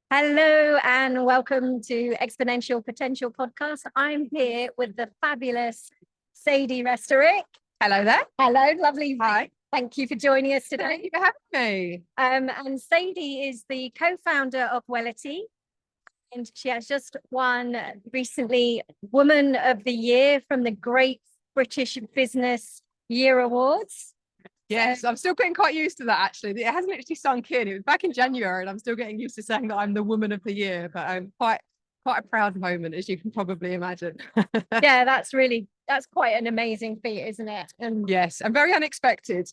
Hello and welcome to Exponential Potential Podcast. I'm here with the fabulous Sadie Restorick. Hello there. Hello, lovely. Hi. Thank you for joining us today. Thank you for having me. And Sadie is the co-founder of Wellity, and she has just won recently Woman of the Year from the Great British Business Year Awards. Yes, I'm still getting quite used to that, actually. It hasn't actually sunk in. It was back in January, and I'm still getting used to saying that I'm the Woman of the Year, but I'm quite a proud moment, as you can probably imagine. Yeah, that's quite an amazing feat, isn't it? And yes, and very unexpected.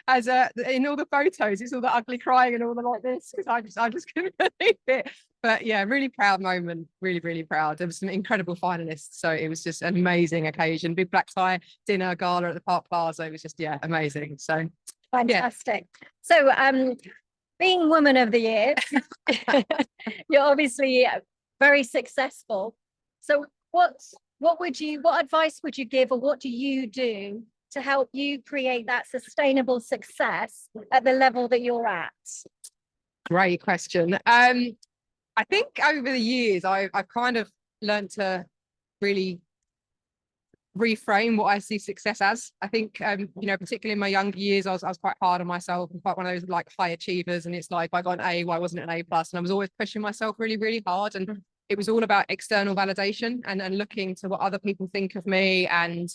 As in all the photos, it's all the ugly crying and all the like this, because I just couldn't believe it. But yeah, really proud moment, really proud. There was some incredible finalists, so it was just an amazing occasion. Big black tie dinner gala at the Park Plaza. It was just amazing. So fantastic. So being Woman of the Year, you're obviously very successful. So what advice would you give, or what do you do to help you create that sustainable success at the level that you're at? Great question. I think over the years, I've kind of learned to really reframe what I see success as. I think, particularly in my younger years, I was quite hard on myself and quite one of those like high achievers. And it's like, I got an A, why wasn't it an A plus? And I was always pushing myself really hard. And it was all about external validation and looking to what other people think of me and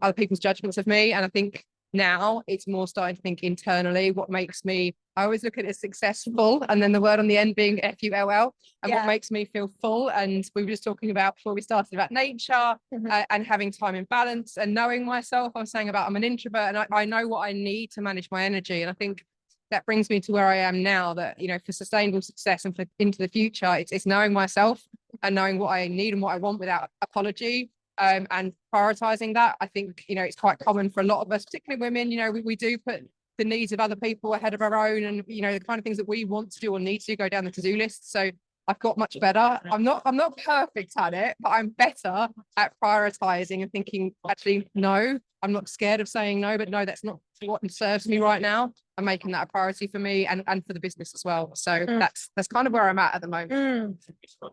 other people's judgments of me. And I think now it's more starting to think internally, what makes me, I always look at it as successful, and then the word on the end being FULL, and what makes me feel full. And we were just talking about before we started about nature and having time in balance and knowing myself. I was saying about I'm an introvert, and I know what I need to manage my energy. And I think that brings me to where I am now, that, for sustainable success and for into the future, it's knowing myself and knowing what I need and what I want without apology. And prioritizing that. I think, it's quite common for a lot of us, particularly women, we do put the needs of other people ahead of our own, and, the kind of things that we want to do or need to go down the to-do list. So I've got much better. I'm not perfect at it, but I'm better at prioritizing and thinking, actually, no, I'm not scared of saying no, but no, that's not what serves me right now. I'm making that a priority for me and for the business as well. So that's kind of where I'm at the moment.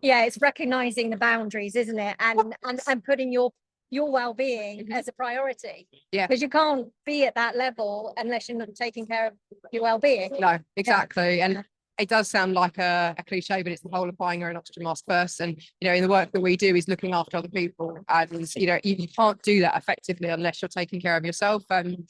Yeah, it's recognizing the boundaries, isn't it? And putting your well-being as a priority. Yeah, because you can't be at that level unless you're not taking care of your well-being. No, exactly. And it does sound like a cliche, but it's the whole applying your own oxygen mask first. And, in the work that we do is looking after other people. And, you can't do that effectively unless you're taking care of yourself. And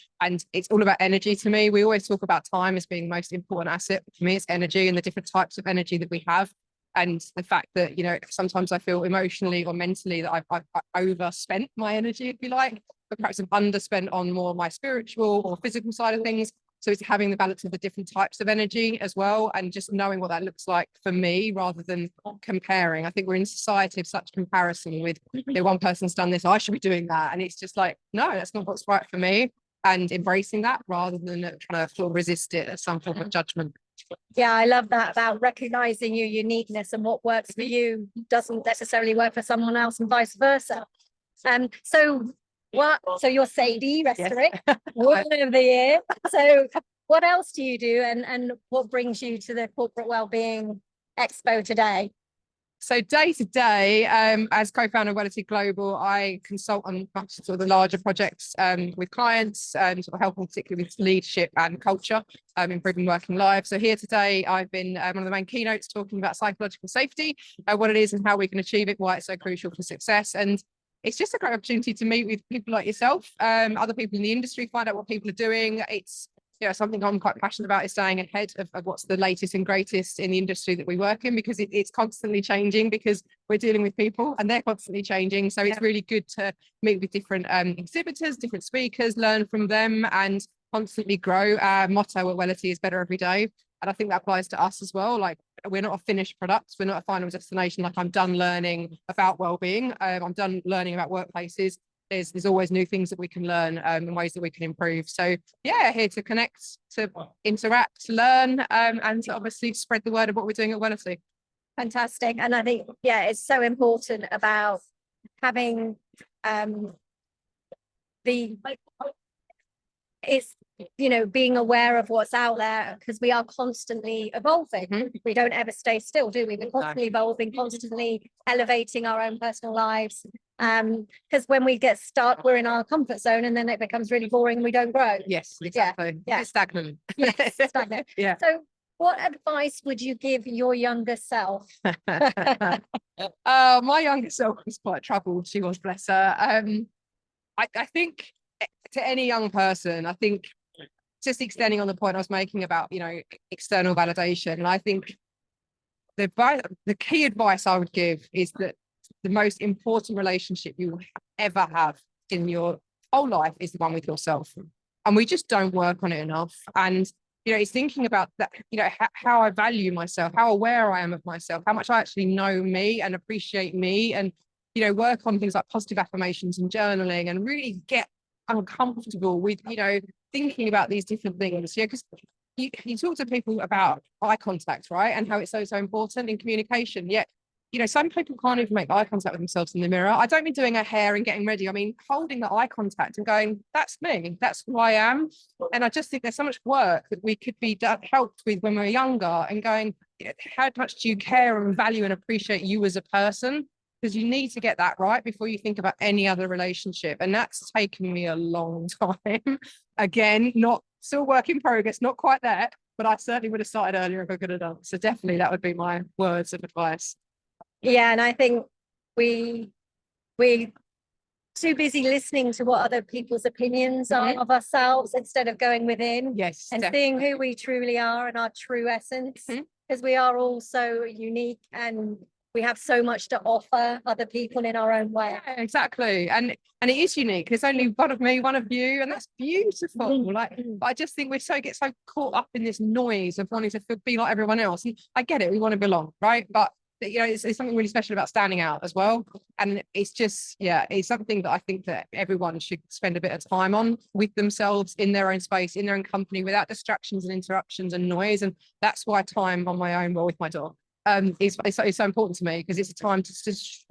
it's all about energy to me. We always talk about time as being the most important asset. For me, it's energy and the different types of energy that we have. And the fact that, sometimes I feel emotionally or mentally that I've overspent my energy, if you like, but perhaps I've underspent on more my spiritual or physical side of things. So it's having the balance of the different types of energy as well, and just knowing what that looks like for me rather than comparing. I think we're in society of such comparison with, one person's done this, I should be doing that. And it's just like, no, that's not what's right for me. And embracing that rather than trying to sort of resist it as some form of judgment. Yeah, I love that, about recognizing your uniqueness, and what works for you doesn't necessarily work for someone else, and vice versa. So you're Sadie Restorick, yes. Woman of the Year. So what else do you do, and what brings you to the Corporate Wellbeing Expo today? So day to day, as co-founder of Wellity Global, I consult on much sort of the larger projects with clients, sort of helping particularly with leadership and culture, improving working lives. So here today, I've been one of the main keynotes talking about psychological safety, what it is and how we can achieve it, why it's so crucial for success. And it's just a great opportunity to meet with people like yourself, other people in the industry, find out what people are doing. It's something I'm quite passionate about, is staying ahead of what's the latest and greatest in the industry that we work in, because it's constantly changing, because we're dealing with people and they're constantly changing. So it's really good to meet with different exhibitors, different speakers, learn from them and constantly grow. Our motto at Wellity is better every day. And I think that applies to us as well. Like, we're not a finished product. We're not a final destination. Like, I'm done learning about wellbeing. I'm done learning about workplaces. There's always new things that we can learn and ways that we can improve. So here to connect, to interact, to learn, and to obviously spread the word of what we're doing at Wellity. Fantastic. And I think, it's so important about having the it's, you know, being aware of what's out there, because we are constantly evolving. We don't ever stay still, do we? We're constantly evolving, constantly elevating our own personal lives. Because when we get stuck, we're in our comfort zone, and then it becomes really boring and we don't grow. Yes, exactly. Yeah. It's stagnant. Yes, stagnant. Yeah. So what advice would you give your younger self? My younger self was quite troubled. She was, bless her. I think to any young person, I think just extending on the point I was making about, you know, external validation. And I think the key advice I would give is that the most important relationship you will ever have in your whole life is the one with yourself. And we just don't work on it enough. And, you know, it's thinking about that, you know, how I value myself, how aware I am of myself, how much I actually know me and appreciate me, and, you know, work on things like positive affirmations and journaling, and really get uncomfortable with, you know, thinking about these different things. Yeah, because you talk to people about eye contact, right? And how it's so important in communication. Yet, you know, some people can't even make eye contact with themselves in the mirror. I don't mean doing a hair and getting ready. I mean, holding the eye contact and going, that's me, that's who I am. And I just think there's so much work that we could be helped with when we're younger, and going, how much do you care and value and appreciate you as a person? Because you need to get that right before you think about any other relationship. And that's taken me a long time. Again, still work in progress, not quite there, but I certainly would have started earlier if I could have done. So definitely that would be my words of advice. Yeah, and I think we're too busy listening to what other people's opinions are of ourselves, instead of going within and seeing who we truly are and our true essence, because we are all so unique and we have so much to offer other people in our own way. Yeah, exactly. And it is unique. There's only one of me, one of you, and that's beautiful. Like, but I just think we get so caught up in this noise of wanting to be like everyone else. And I get it, we want to belong, right? But you know, it's something really special about standing out as well. And it's just, yeah, it's something that I think that everyone should spend a bit of time on with themselves, in their own space, in their own company, without distractions and interruptions and noise. And that's why time on my own, well, with my dog, is so important to me, because it's a time to just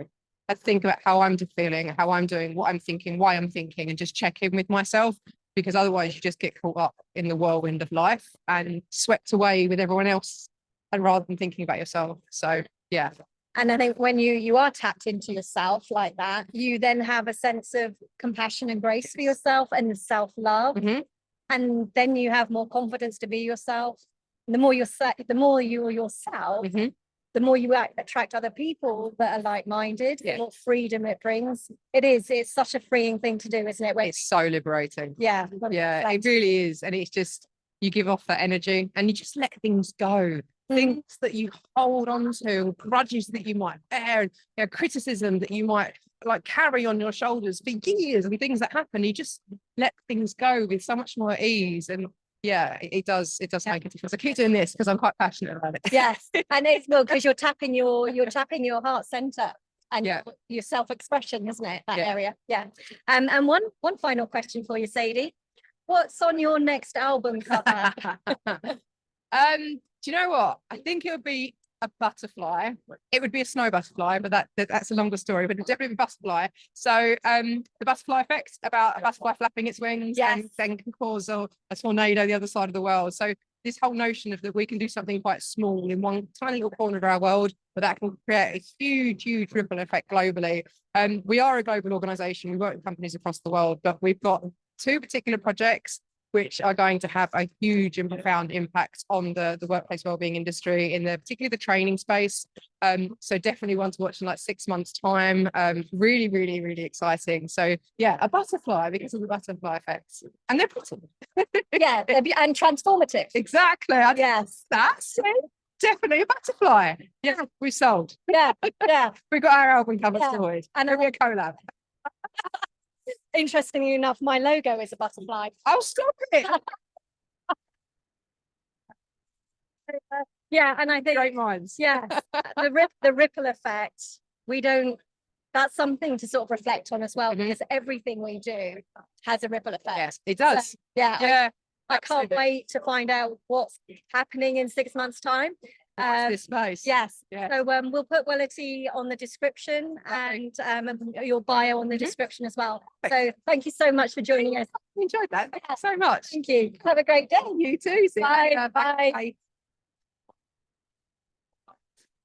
think about how I'm feeling, how I'm doing, what I'm thinking, why I'm thinking, and just check in with myself. Because otherwise you just get caught up in the whirlwind of life and swept away with everyone else, and rather than thinking about yourself. So yeah. And I think when you are tapped into yourself like that, you then have a sense of compassion and grace for yourself and self-love. And then you have more confidence to be yourself. The more you're yourself, the more you attract other people that are like-minded, the more freedom it brings. It's such a freeing thing to do, isn't it? It's so liberating. Yeah. Yeah, it really is. And it's just, you give off that energy and you just let things go. Things that you hold on to, grudges that you might bear, and, you know, criticism that you might like carry on your shoulders for years, and things that happen, you just let things go with so much more ease. And yeah, it does make a difference. I keep doing this because I'm quite passionate about it. Yes, and it's well, because you're tapping your heart center and your self-expression, isn't it? That area. Yeah. And one final question for you, Sadie. What's on your next album cover? Do you know what? I think it would be a butterfly. It would be a snow butterfly, but that's a longer story, but it'd definitely be a butterfly. So the butterfly effect, about a butterfly flapping its wings and then can cause a tornado the other side of the world. So this whole notion of that we can do something quite small in one tiny little corner of our world, but that can create a huge ripple effect globally. We are a global organization. We work with companies across the world, but we've got 2 particular projects which are going to have a huge and profound impact on the workplace wellbeing industry, in particularly the training space. So definitely one to watch in like 6 months' time. Really, really, really exciting. So yeah, a butterfly because of the butterfly effects, and they're pretty. Yeah, and transformative. Exactly. Yes, that's it. Definitely a butterfly. Yeah, we sold. Yeah. We got our album cover sorted, and it'll be a collab. Interestingly enough, my logo is a butterfly. Oh, stop it. Yeah, and I think great minds. Yeah, the ripple effect. That's something to sort of reflect on as well, because everything we do has a ripple effect. Yes, it does. So, I can't wait to find out what's happening in 6 months' time. Watch this space. Yes. Yeah. So we'll put Wellity on the description and your bio on the description as well. So thank you so much for joining us. I enjoyed that. Thank you so much. Thank you. Have a great day. You too. See you Bye. later. Bye. Bye.